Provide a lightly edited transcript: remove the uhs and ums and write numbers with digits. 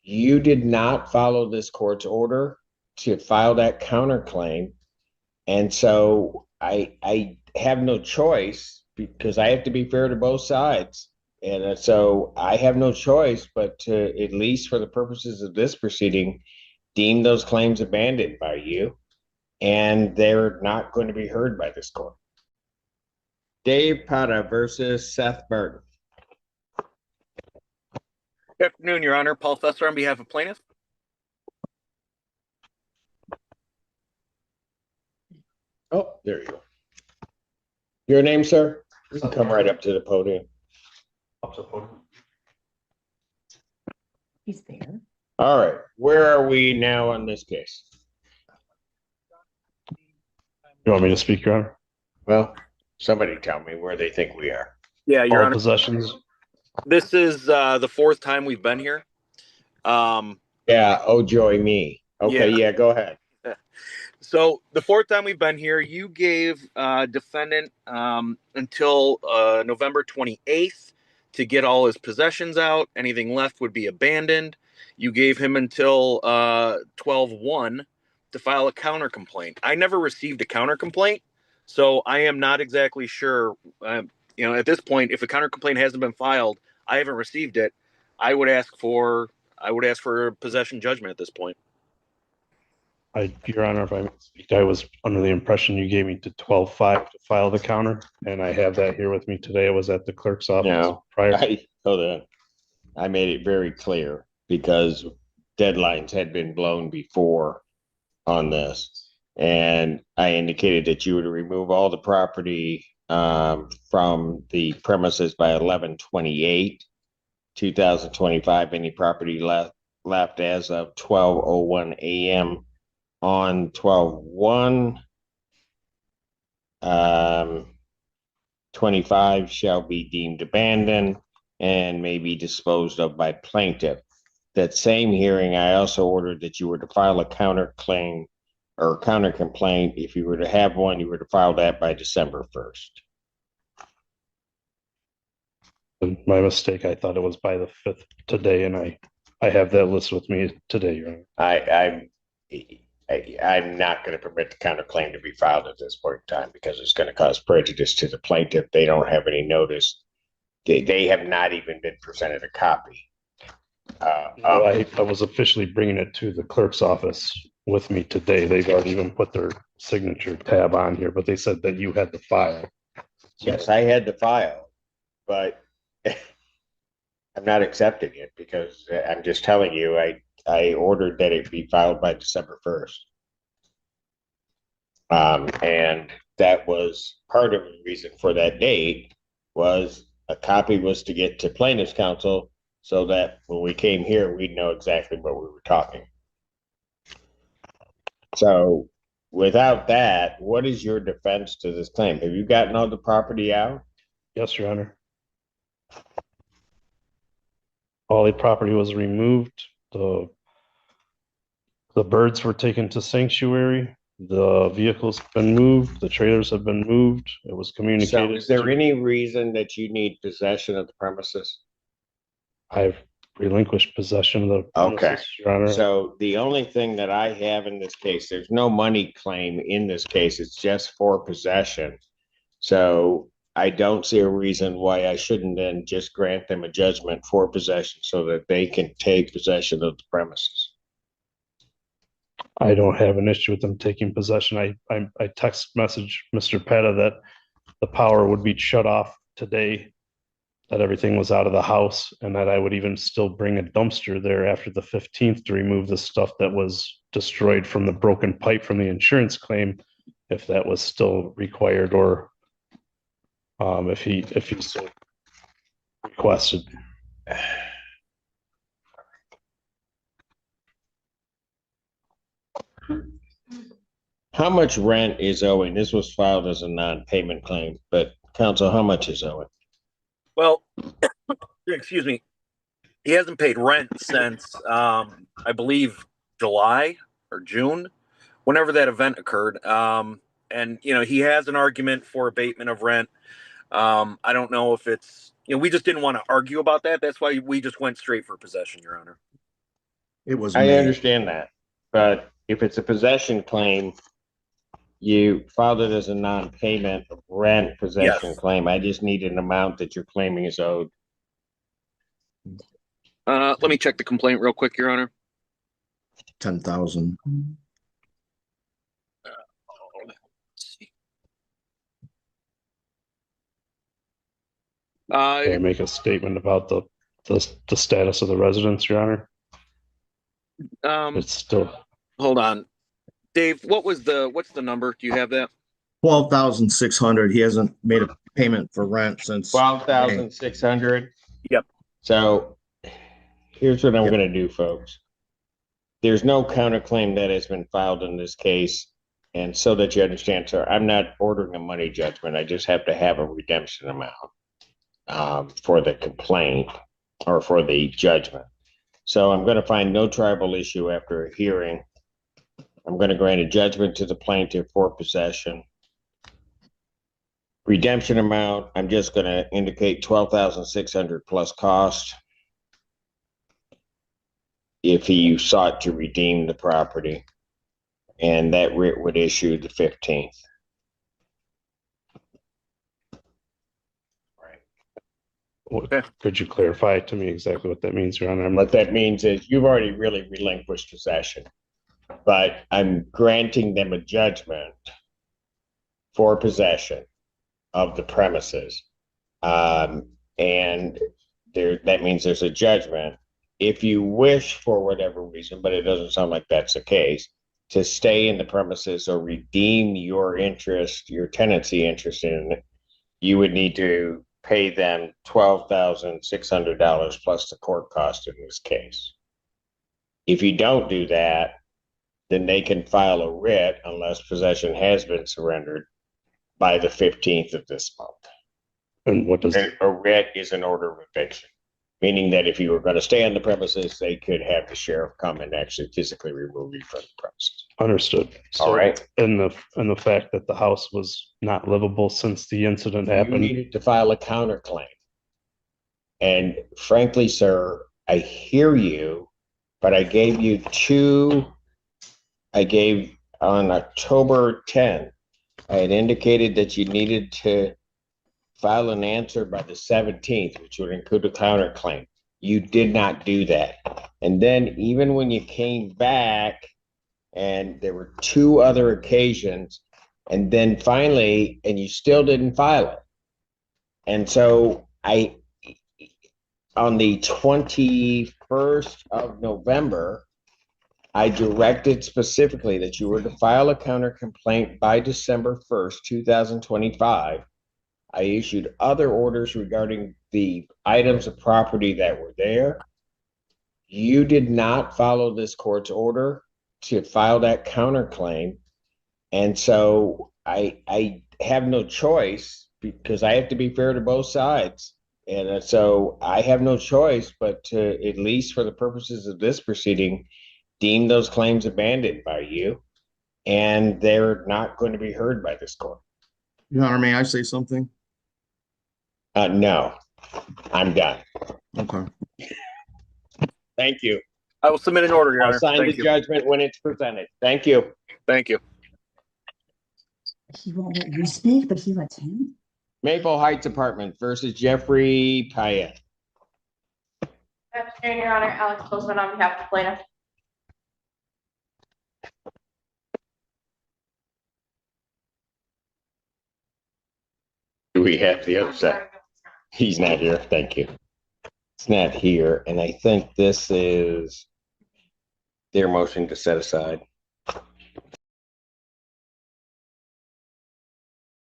You did not follow this court's order to file that counterclaim. And so I have no choice because I have to be fair to both sides. And so I have no choice but to, at least for the purposes of this proceeding, deem those claims abandoned by you. And they're not going to be heard by this court. Dave Pata versus Seth Burton. Good afternoon, Your Honor. Paul Fesser on behalf of plaintiff. Oh, there you go. Your name, sir? You can come right up to the podium. Up to the podium. He's there. All right. Where are we now on this case? You want me to speak, Your Honor? Well, somebody tell me where they think we are. Yeah, Your All Honor. possessions. This is the fourth time we've been here. Yeah. Oh, joy me. Okay. Yeah. Go ahead. So the fourth time we've been here, you gave defendant until November 28th to get all his possessions out. Anything left would be abandoned. You gave him until 12/1 to file a counter complaint. I never received a counter complaint, so I am not exactly sure. At this point, if a counter complaint hasn't been filed, I haven't received it. I would ask for a possession judgment at this point. Your Honor, if I may speak, I was under the impression you gave me to 12/5 to file the counter, and I have that here with me today. I was at the clerk's office No, prior. hold on. I made it very clear because deadlines had been blown before on this. And I indicated that you would remove all the property from the premises by 11/28/2025. Any property left as of 12:01 a.m. on 12/1 25 shall be deemed abandoned and may be disposed of by plaintiff. That same hearing, I also ordered that you were to file a counterclaim or counter complaint. If you were to have one, you were to file that by December 1st. My mistake. I thought it was by the 5th today, and I have that list with me today, Your Honor. I'm not going to permit the counterclaim to be filed at this point in time because it's going to cause prejudice to the plaintiff. They don't have any notice. They have not even been presented a copy. I was officially bringing it to the clerk's office with me today. They've already even put their signature tab on here, but they said that you had the file. Yes, I had the file, but I'm not accepting it because I'm just telling you, I ordered that it be filed by December 1st. And that was part of the reason for that date was a copy was to get to plaintiff's counsel so that when we came here, we'd know exactly what we were talking. So without that, what is your defense to this claim? Have you gotten all the property out? Yes, Your Honor. All the property was removed. The birds were taken to sanctuary. The vehicles have been moved. The trailers have been moved. It was communicated. So is there any reason that you need possession of the premises? I've relinquished possession of the premises, Your Honor. So the only thing that I have in this case, there's no money claim in this case. It's just for possession. So I don't see a reason why I shouldn't then just grant them a judgment for possession so that they can take possession of the premises. I don't have an issue with them taking possession. I text message Mr. Petta that the power would be shut off today, that everything was out of the house, and that I would even still bring a dumpster there after the 15th to remove the stuff that was destroyed from the broken pipe from the insurance claim, if that was still required, or if he so requested. How much rent is owing? This was filed as a non-payment claim, but counsel, how much is owing? Well, excuse me. He hasn't paid rent since, I believe, July or June, whenever that event occurred. And, he has an argument for abatement of rent. I don't know if it's, we just didn't want to argue about that. That's why we just went straight for possession, Your Honor. It was I made. understand that, but if it's a possession claim, you filed it as a non-payment of rent possession claim. I just need an amount that you're claiming is owed. Let me check the complaint real quick, Your Honor. 10,000. Can I make a statement about the status of the residence, Your Honor? It's still. Hold on, Dave. What's the number? Do you have that? 12,600. He hasn't made a payment for rent since 12,600. Yep. So here's what I'm going to do, folks. There's no counterclaim that has been filed in this case. And so that you understand, sir, I'm not ordering a money judgment. I just have to have a redemption amount for the complaint or for the judgment. So I'm going to find no tribal issue after a hearing. I'm going to grant a judgment to the plaintiff for possession. Redemption amount, I'm just going to indicate 12,600 plus cost if he sought to redeem the property, and that writ would issue the 15th. Okay. Could you clarify to me exactly what that means, Your Honor? What that means is you've already really relinquished possession, but I'm granting them a judgment for possession of the premises. And that means there's a judgment. If you wish, for whatever reason, but it doesn't sound like that's the case, to stay in the premises or redeem your interest, your tenancy interest in it, you would need to pay them $12,600 plus the court cost in this case. If you don't do that, then they can file a writ unless possession has been surrendered by the 15th of this month. And what does a writ is an order of eviction, meaning that if you were going to stay on the premises, they could have the sheriff come and actually physically remove you from the premises. Understood. So, all right. And the fact that the house was not livable since the incident happened. You needed to file a counterclaim. And frankly, sir, I hear you, but I gave on October 10th, I had indicated that you needed to file an answer by the 17th, which would include a counterclaim. You did not do that. And then even when you came back, and there were 2 other occasions, and then finally, and you still didn't file it. And so on the 21st of November, I directed specifically that you were to file a counter complaint by December 1st, 2025. I issued other orders regarding the items of property that were there. You did not follow this court's order to file that counterclaim. And so I have no choice, because I have to be fair to both sides. And so I have no choice but to, at least for the purposes of this proceeding, deem those claims abandoned by you, and they're not going to be heard by this court. Your Honor, may I say something? No, I'm done. Okay. Thank you. I will submit an order, Your Honor. I'll sign the judgment when it's presented. Thank you. Thank you. He won't let you speak, but he lets him. Maple Heights Apartment versus Jeffrey Payette. Good afternoon, Your Honor. Alex Bozeman on behalf of the plaintiff. Do we have the other side? He's not here. Thank you. It's not here. And I think this is their motion to set aside.